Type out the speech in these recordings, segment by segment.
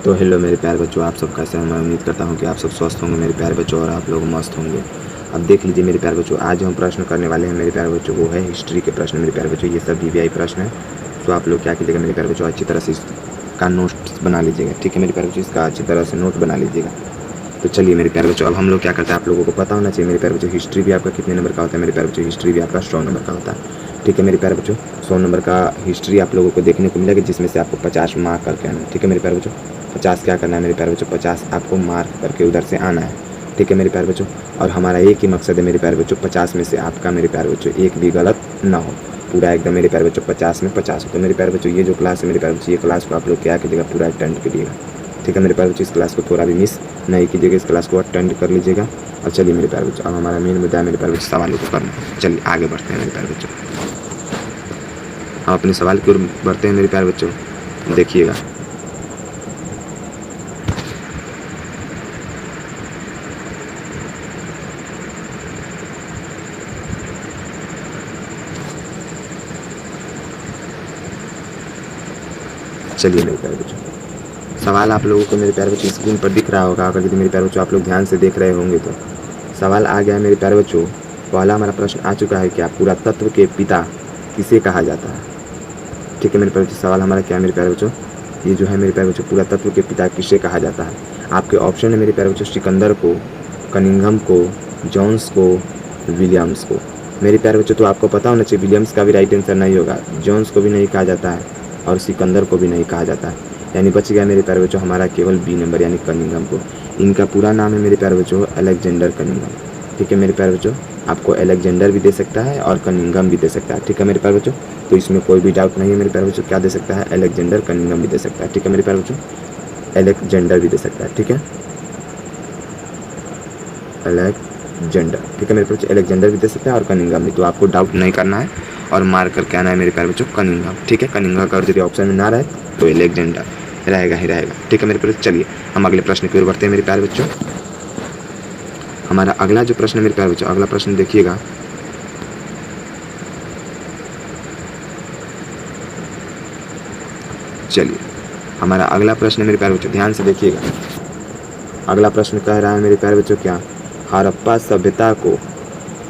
तो हेलो मेरे प्यारे बच्चों, आप सब कैसे हैं। मैं उम्मीद करता हूं कि आप सब स्वस्थ होंगे मेरे प्यारे बच्चों, और आप लोग मस्त होंगे। अब देख लीजिए मेरे प्यारे बच्चों, आज हम प्रश्न करने वाले हैं मेरे प्यारे बच्चों, वो है हिस्ट्री के प्रश्न मेरे प्यारे बच्चों। ये सब वीवीआई प्रश्न है। तो आप लोग क्या कीजिएगा मेरे प्यारे बच्चों, अच्छी तरह से इसका नोट्स बना लीजिएगा। ठीक है मेरे प्यारे बच्चों, इसका अच्छी तरह से नोट बना लीजिएगा। तो चलिए मेरे प्यारे बच्चों, अब हम लोग क्या करते हैं, आप लोगों को पता होना चाहिए मेरे प्यारे बच्चों, हिस्ट्री भी आपका कितने नंबर का होता है मेरे प्यारे बच्चों। हिस्ट्री भी आपका 100 नंबर का होता है। ठीक है मेरे प्यारे बच्चों, 100 नंबर का हिस्ट्री आप लोगों को देखने को मिलेगा, जिसमें से आपको 50 मार्क करके आना है। ठीक है मेरे प्यारे बच्चों, 50 क्या करना है मेरे प्यारे बच्चों, 50 आपको मार्क करके उधर से आना है। ठीक है मेरे प्यारे बच्चों, और हमारा एक ही मकसद है मेरे प्यारे बच्चों, 50 में से आपका मेरे प्यारे बच्चों एक भी गलत ना हो, पूरा एकदम मेरे प्यारे बच्चों 50 में 50 हो। तो मेरे प्यारे बच्चों, ये जो क्लास है मेरे प्यारे बच्चों, ये क्लास को आप लोग क्या कीजिएगा, पूरा अटेंड करिएगा। ठीक है मेरे प्यारे बच्चों, इस क्लास को थोड़ा भी मिस नहीं कीजिएगा, इस क्लास को अटेंड कर लीजिएगा। और चलिए मेरे प्यारे बच्चों, अब हमारा मेन मुद्दा है मेरे प्यारे बच्चों, सवालों को करना। चलिए आगे बढ़ते हैं मेरे प्यारे बच्चों, हम अपने सवाल की ओर बढ़ते हैं मेरे प्यारे बच्चों। देखिएगा, चलिए मेरे प्यारे बच्चों, सवाल आप लोगों को मेरे प्यारे बच्चों स्क्रीन पर दिख रहा होगा। अगर यदि मेरे प्यारे बच्चों आप लोग ध्यान से देख रहे होंगे तो सवाल आ गया है मेरे प्यारे बच्चों। पहला हमारा प्रश्न आ चुका है, क्या पुरातत्व के पिता किसे कहा जाता है। ठीक है मेरे प्यारे बच्चों, सवाल हमारा क्या है मेरे प्यारे बच्चों, ये जो है मेरे प्यारे बच्चों, पुरातत्व के पिता किसे कहा जाता है। आपके ऑप्शन है मेरे प्यारे बच्चों, सिकंदर को, कनिंघम को, जॉन्स को, विलियम्स को। मेरे प्यारे बच्चों, तो आपको पता होना चाहिए विलियम्स का भी राइट आंसर नहीं होगा, जॉन्स को भी नहीं कहा जाता है, और सिकंदर को भी नहीं कहा जाता है। यानी बच गया मेरे प्यारे बच्चों हमारा केवल बी नंबर, यानी कनिंघम को। इनका पूरा नाम है मेरे प्यारे बच्चों अलेक्जेंडर कनिंघम। ठीक है मेरे प्यारे बच्चों, आपको अलेक्जेंडर भी दे सकता है और कनिंघम भी दे सकता है। ठीक है मेरे प्यारे बच्चों, तो इसमें कोई भी डाउट नहीं है मेरे प्यारे बच्चों, क्या दे सकता है, अलेक्जेंडर कनिंघम भी दे सकता है। ठीक है मेरे प्यारे बच्चों, अलेक्जेंडर भी दे सकता है। ठीक है, अलेक्जेंडर। ठीक है मेरे प्यारे बच्चों, अलेक्जेंडर भी दे सकता है और कनिंघम भी। तो आपको डाउट नहीं करना है और मार करके आना है मेरे प्यारे बच्चों, कनिंघम। ठीक है, कनिंघम का यदि ऑप्शन में ना रहे तो अलेक्जेंडर रहेगा ही रहेगा। ठीक है मेरे प्यारे, चलिए हम अगले प्रश्न की ओर बढ़ते हैं मेरे प्यारे बच्चों। हमारा अगला जो प्रश्न है मेरे प्यारे बच्चों, अगला प्रश्न देखिएगा, चलिए हमारा अगला प्रश्न है मेरे प्यारे बच्चों, ध्यान से देखिएगा। अगला प्रश्न कह रहा है मेरे प्यारे बच्चों, क्या हड़प्पा सभ्यता को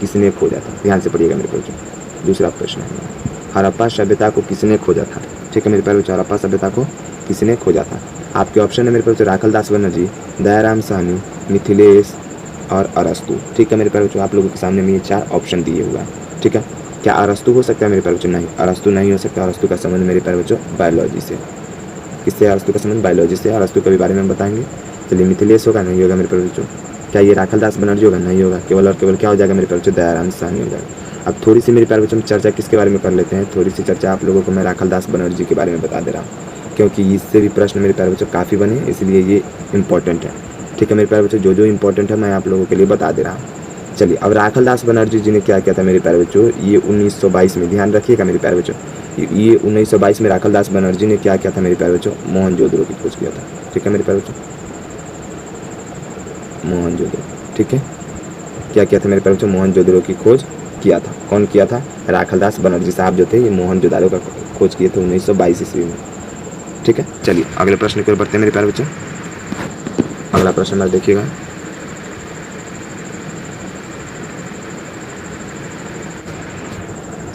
किसने खोजा था। ध्यान से पढ़िएगा मेरे बच्चों, दूसरा प्रश्न है, हड़प्पा सभ्यता को किसने खोजा था। ठीक है मेरे प्यारे बच्चों, हड़प्पा सभ्यता को किसने खोजा था। आपके ऑप्शन है मेरे प्यारे बच्चों, राखलदास बनर्जी, दयाराम साहनी, मिथिलेश और अरस्तु। ठीक है मेरे प्यारे बच्चों, आप लोगों के सामने में ये 4 ऑप्शन दिए हुआ है। ठीक है, क्या अरस्तु हो सकता है मेरे प्यारे बच्चों, नहीं अरस्तु नहीं हो सकता। अरस्तु का संबंध मेरे प्यारे बच्चों बायोलॉजी से, किससे, अरस्तु का संबंध बायोलॉजी से। अरस्तु के बारे में बताएंगे। चलिए मिथिलेश होगा, नहीं होगा मेरे प्यारे बच्चों। क्या ये राखलदास बनर्जी होगा, नहीं होगा। केवल और केवल क्या हो जाएगा मेरे प्यारे बच्चों, दयाराम साहनी हो जाएगा। अब थोड़ी सी मेरे प्यारे बच्चों चर्चा किसके बारे में कर लेते हैं, थोड़ी सी चर्चा आप लोगों को मैं राखलदास बनर्जी के बारे में बता दे रहा हूँ, क्योंकि इससे भी प्रश्न मेरे प्यारे बच्चों काफ़ी बने, इसलिए ये इंपॉर्टेंट है। ठीक है मेरे प्यारे बच्चों, जो जो इंपॉर्टेंट है मैं आप लोगों के लिए बता दे रहा हूँ। चलिए, अब राखलदास बनर्जी जी ने क्या किया था मेरे प्यारे बच्चों, ये 1922 में, ध्यान रखिएगा मेरे प्यारे बच्चों, ये 1922 में राखलदास बनर्जी ने क्या किया था मेरे प्यारे बच्चों, मोहनजोदड़ो की खोज किया था। ठीक है मेरे प्यारे बच्चों, मोहनजोदड़ो। ठीक है, क्या किया था मेरे प्यारे बच्चों, मोहनजोदड़ो की खोज किया था। कौन किया था, राखलदास बनर्जी साहब जो थे, ये मोहनजोदड़ो का खोज किए थे 1922 ईस्वी में। ठीक है, चलिए अगले प्रश्न की ओर बढ़ते हैं मेरे प्यारे बच्चों। अगला प्रश्न नंबर देखिएगा,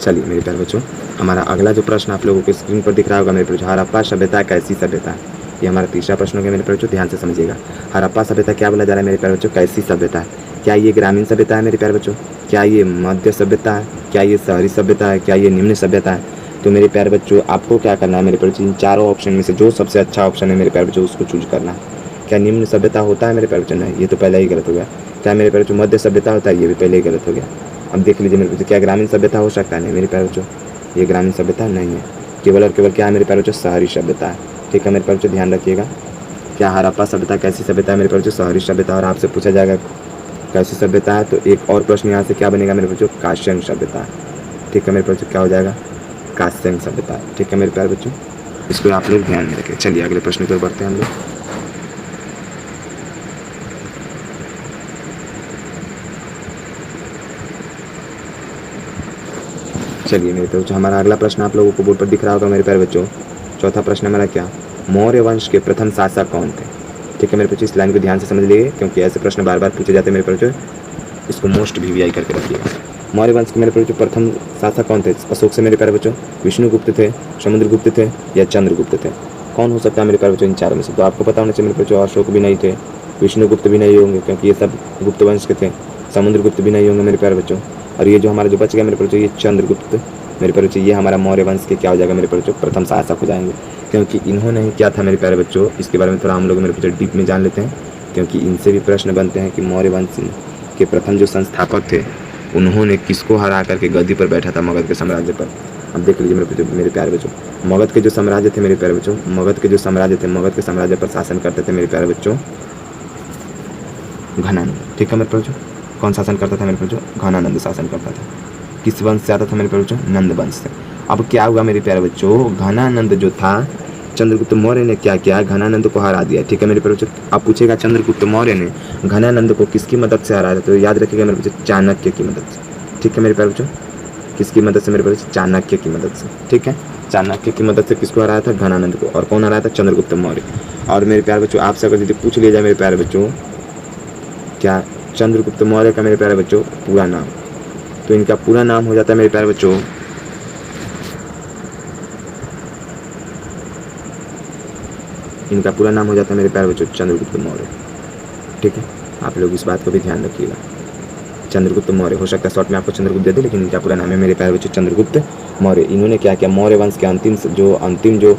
चलिए मेरे प्यारे बच्चों, हमारा अगला जो प्रश्न आप लोगों को स्क्रीन पर दिख रहा होगा मेरे प्यारे बच्चों, हड़प्पा सभ्यता कैसी सभ्यता है। ये हमारा तीसरा प्रश्न हो गया मेरे प्यारे बच्चों, ध्यान से समझिएगा। हड़प्पा सभ्यता क्या बोला जा रहा है मेरे प्यारे बच्चों, कैसी सभ्यता है। क्या ये ग्रामीण सभ्यता है मेरे प्यारे बच्चों, क्या ये मध्य सभ्यता है, क्या ये शहरी सभ्यता है, क्या ये निम्न सभ्यता है। तो मेरे प्यारे बच्चों आपको क्या करना है मेरे प्यारे बच्चों, इन चारों ऑप्शन में से जो सबसे अच्छा ऑप्शन है मेरे प्यारे बच्चों उसको चूज करना है। क्या निम्न सभ्यता होता है मेरे प्यारे बच्चों, नहीं, ये तो पहले ही गलत हो गया। क्या मेरे प्यारे बच्चों मध्य सभ्यता होता है, ये भी पहले ही गलत हो गया। अब देख लीजिए मेरे बच्चों, क्या ग्रामीण सभ्यता हो सकता है, नहीं मेरे प्यारे बच्चों, ये ग्रामीण सभ्यता नहीं है। केवल और केवल क्या है मेरे प्यारे बच्चों, शहरी सभ्यता है। ठीक है मेरे प्यारे बच्चों, ध्यान रखिएगा। क्या हड़प्पा सभ्यता कैसी सभ्यता है मेरे प्यारे बच्चों, शहरी सभ्यता। और आपसे पूछा जाएगा कैसी सभ्यता है, तो एक और प्रश्न यहाँ से क्या बनेगा मेरे बच्चों, कांस्यन सभ्यता। ठीक है मेरे प्यारे बच्चों, क्या हो जाएगा, कांस्यन सभ्यता। ठीक है मेरे प्यारे बच्चों, इसको आप लोग ध्यान में रखें। चलिए अगले प्रश्न की ओर बढ़ते हैं हम लोग। चलिए मेरे प्यारे बच्चों, हमारा अगला प्रश्न आप लोगों को बोर्ड पर दिख रहा होगा मेरे प्यारे बच्चों। चौथा प्रश्न हमारा क्या, मौर्य वंश के प्रथम शासक कौन थे? ठीक है मेरे बच्चों, इस लाइन को ध्यान से समझ लीजिए क्योंकि ऐसे प्रश्न बार बार पूछे जाते हैं मेरे बच्चों, इसको मोस्ट VVI करके रखिएगा। मौर्य वंश के मेरे बच्चों प्रथम शासक कौन थे? अशोक से मेरे प्यारे बच्चों, विष्णुगुप्त थे, समुद्रगुप्त थे या चंद्रगुप्त थे? कौन हो सकता है मेरे प्यारे बच्चों इन चारों में से? तो आपको पता होना चाहिए मेरे बच्चों, अशोक भी नहीं थे, विष्णुगुप्त भी नहीं होंगे क्योंकि ये सब गुप्त वंश के थे, समुद्रगुप्त भी नहीं होंगे मेरे प्यारे बच्चों, और ये जो हमारा जो बच गया मेरे बच्चों ये चंद्रगुप्त मेरे प्यारे बच्चों, ये हमारा मौर्य वंश के क्या हो जाएगा मेरे प्यारे बच्चों? प्रथम शासक हो जाएंगे। क्योंकि इन्होंने ही क्या था मेरे प्यारे बच्चों, इसके बारे में थोड़ा हम लोग मेरे बच्चों डीप में जान लेते हैं, क्योंकि इनसे भी प्रश्न बनते हैं कि मौर्य वंश के प्रथम जो संस्थापक थे उन्होंने किसको हरा करके गद्दी पर बैठा था मगध के साम्राज्य पर? अब देख लीजिए मेरे प्यारे बच्चों, मगध के जो साम्राज्य थे मेरे प्यारे बच्चों, मगध के जो साम्राज्य थे, मगध के साम्राज्य पर शासन करते थे मेरे प्यारे बच्चों घनानंद। ठीक है मेरे प्यारे बच्चों, कौन शासन करता था मेरे प्यारे बच्चों? घनानंद शासन करता था। किस वंश से आता था मेरे प्यारे बच्चों? नंद वंश से। अब क्या हुआ मेरे प्यारे बच्चों, घनानंद जो था, चंद्रगुप्त मौर्य ने क्या किया? घनानंद को हरा दिया। ठीक है मेरे प्यारे बच्चों, आप पूछेगा चंद्रगुप्त मौर्य ने घनानंद को किसकी मदद से हराया? तो याद रखिएगा मेरे बच्चों, चाणक्य की मदद से। ठीक है मेरे प्यारे बच्चों, किसकी मदद से मेरे प्यारे बच्चों? चाणक्य की मदद से। ठीक है, चाणक्य की मदद से किसको हराया था? घनानंद को। और कौन हराया था? चंद्रगुप्त मौर्य। और मेरे प्यारे बच्चों, आपसे अगर यदि पूछ लिया जाए मेरे प्यारे बच्चों, क्या चंद्रगुप्त मौर्य का मेरे प्यारे बच्चों पूरा नाम, तो इनका पूरा नाम हो जाता है मेरे प्यारे बच्चों, इनका पूरा नाम हो जाता है मेरे प्यारे बच्चों चंद्रगुप्त मौर्य। ठीक है, आप लोग इस बात को भी ध्यान रखिएगा, चंद्रगुप्त मौर्य। हो सकता है शॉर्ट में आपको चंद्रगुप्त दे दे, लेकिन इनका पूरा नाम है मेरे प्यारे बच्चों चंद्रगुप्त मौर्य। इन्होंने क्या किया? मौर्य वंश के अंतिम जो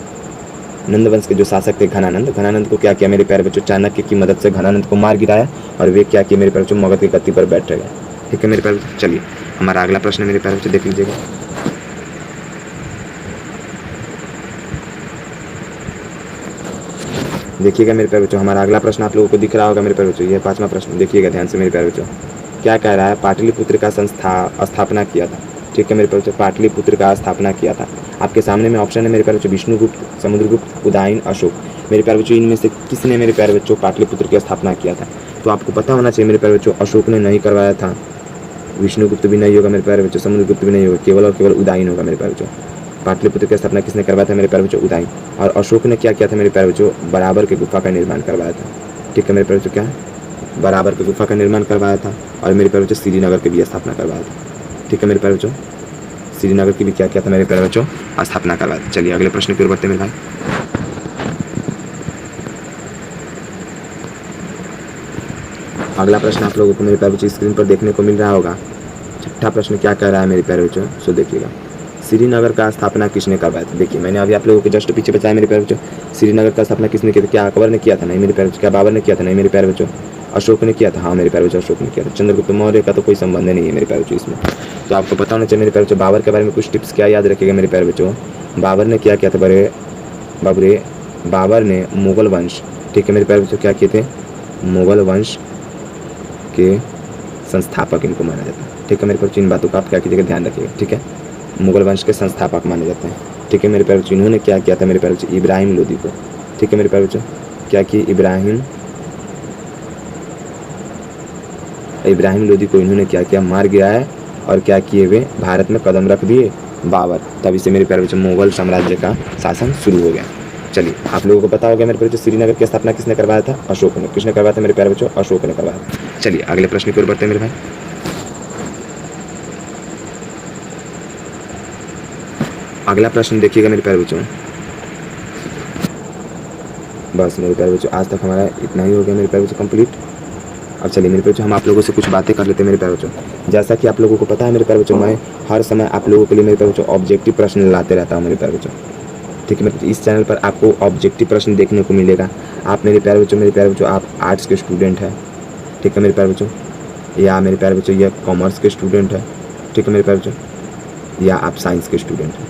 नंद वंश के जो शासक थे घनानंद को क्या किया मेरे प्यारे बच्चों? चाणक्य की मदद से घनानंद को मार गिराया और वे क्या किए मेरे प्यारे बच्चों? मगध की गद्दी पर बैठ गए। ठीक है मेरे प्यारे बच्चों, चलिए हमारा अगला प्रश्न मेरे प्यारे बच्चों देख लीजिएगा। देखिएगा मेरे प्यारे बच्चों, हमारा अगला प्रश्न आप लोगों को दिख रहा होगा मेरे प्यारे बच्चों, यह 5वां प्रश्न। देखिएगा ध्यान से मेरे प्यारे बच्चों, क्या कह रहा है? पाटलिपुत्र का स्थापना किया था। ठीक है मेरे प्यारे बच्चों, पाटलिपुत्र का स्थापना किया था। आपके सामने में ऑप्शन है मेरे प्यारे बच्चों, विष्णुगुप्त, समुद्रगुप्त, उदयन, अशोक। मेरे प्यारे बच्चों, इनमें से किसने मेरे प्यारे बच्चों पाटलिपुत्र की स्थापना किया था? तो आपको पता होना चाहिए मेरे प्यारे बच्चों, अशोक ने नहीं करवाया था, विष्णुगुप्त भी नहीं होगा मेरे प्यारे बच्चों, समुद्रगुप्त भी नहीं होगा, केवल और केवल उदयन होगा मेरे प्यारे बच्चों। पाटलिपुत्र की स्थापना किसने करवाया था मेरे प्यारे बच्चों? उदयन। और अशोक ने क्या किया था मेरे प्यारे बच्चों? बराबर की गुफा का निर्माण करवाया था। ठीक है मेरे प्यारे बच्चों, क्या बराबर की गुफा का निर्माण करवाया था, और मेरे प्यारे बच्चों श्रीनगर की भी स्थापना करवाया था। ठीक है मेरे प्यारे बच्चों, श्रीनगर की भी क्या किया था मेरे प्यारे बच्चों? स्थापना करवाया था। चलिए अगले प्रश्न की ओर बढ़ते मेरे भाई। अगला प्रश्न आप लोगों को मेरे प्यारे बच्चों स्क्रीन पर देखने को मिल रहा होगा। छठा प्रश्न क्या कह रहा है मेरे प्यारे बच्चों? सो देखिएगा, श्रीनगर का स्थापना किसने करवाया था? देखिए मैंने अभी आप लोगों के जस्ट पीछे बताया मेरे प्यारे बच्चों, श्रीनगर का स्थापना किसने किया था? क्या अकबर ने किया था? नहीं मेरे प्यारे बच्चों। क्या बाबर ने किया था? नहीं मेरे प्यारे बच्चों। अशोक ने किया था? हाँ मेरे प्यारे बच्चों, अशोक ने किया था। चंद्रगुप्त मौर्य का तो कोई संबंध नहीं है मेरे प्यारे बच्चों इसमें। तो आपको पता होना चाहिए मेरे प्यारे बच्चों, बाबर के बारे में कुछ टिप्स क्या याद रखिएगा मेरे प्यारे बच्चों। बाबर ने क्या किया था? बाबर ने मुगल वंश, ठीक है मेरे प्यारे बच्चों, क्या किए थे? मुगल वंश के संस्थापक इनको माना जाता है। ठीक है मेरे बच्चों, इन बातों का आप क्या कीजिएगा? ध्यान रखिएगा। ठीक है, मुगल वंश के संस्थापक माने जाते हैं। ठीक है मेरे प्यारे बच्चों, इन्होंने क्या किया था मेरे प्यारे बच्चों? इब्राहिम लोदी को। ठीक है मेरे प्यारे बच्चों, क्या किए? इब्राहिम लोदी को इन्होंने क्या किया? मार गिराया। और क्या किए? वे भारत में कदम रख दिए बाबर, तभी से मेरे प्यारे बच्चों मुगल साम्राज्य का शासन शुरू हो गया। चलिए आप लोगों को पता हो गया मेरे प्यारे बच्चों, श्रीनगर की स्थापना किसने करवाया था? अशोक ने। किसने करवाया था मेरे प्यारे बच्चों? अशोक ने करवाया था। चलिए अगले प्रश्न की ओर बढ़ते हैं मेरे भाई। अगला प्रश्न देखिएगा मेरे प्यारे बच्चों। बस मेरे प्यारे बच्चों, आज तक हमारा इतना ही हो गया मेरे प्यारे बच्चों कंप्लीट। अब चलिए मेरे प्यारे बच्चों, हम आप लोगों से कुछ बातें कर लेते हैं मेरे प्यारे बच्चों। जैसा कि आप लोगों को पता है मेरे प्यारे बच्चों, मैं हर समय आप लोगों के लिए मेरे प्यारे बच्चों ऑब्जेक्टिव प्रश्न लाते रहता हूँ मेरे प्यारे बच्चों। ठीक है मेरे बच्चों, इस चैनल पर आपको ऑब्जेक्टिव प्रश्न देखने को मिलेगा। आप मेरे प्यारे बच्चों आप आर्ट्स के स्टूडेंट हैं, ठीक है मेरे प्यारे बच्चों, या मेरे प्यारे बच्चों ये कॉमर्स के स्टूडेंट है, ठीक है मेरे प्यारे बच्चों, या आप साइंस के स्टूडेंट हैं।